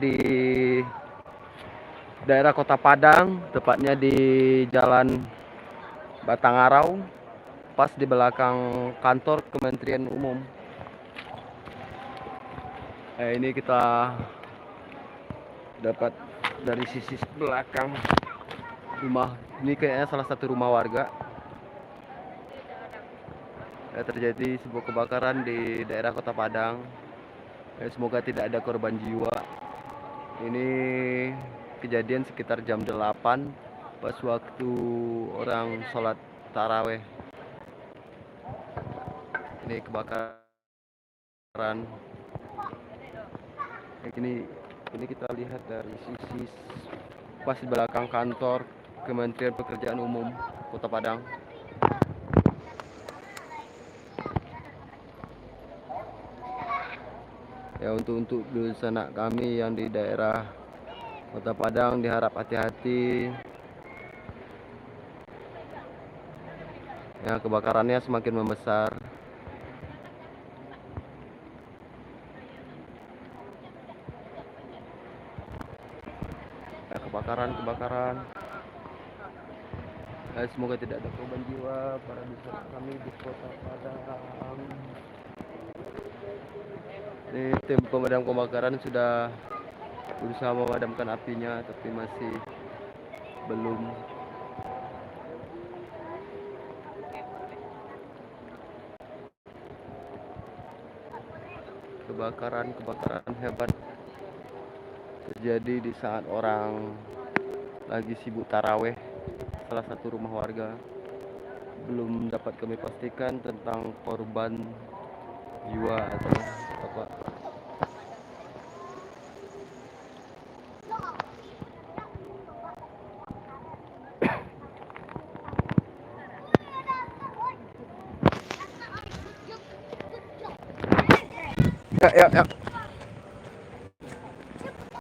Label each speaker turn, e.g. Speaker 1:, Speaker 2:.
Speaker 1: di daerah Kota Padang, tepatnya di Jalan Batangarau, pas di belakang kantor Kementerian Umum. Ini kita dapat dari sisi belakang rumah. Ini kayaknya salah satu rumah warga. Terjadi sebuah kebakaran di daerah Kota Padang. Semoga tidak ada korban jiwa. Ini kejadian sekitar jam 8 pas waktu orang sholat taraweh. Ini kebakaran. Ini kita lihat dari sisi pas di belakang kantor Kementerian Pekerjaan Umum Kota Padang. Ya, untuk dulu sanak kami yang di daerah Kota Padang diharap hati-hati. Ya, kebakarannya semakin membesar. Ya, kebakaran. Ya, semoga tidak ada korban jiwa para sanak kami di Kota Padang. Ini tim pemadam kebakaran sudah berusaha memadamkan apinya, tapi masih belum. Kebakaran hebat terjadi di saat orang lagi sibuk taraweh. Salah satu rumah warga. Belum dapat kami pastikan tentang korban jiwa atau apa. Ya.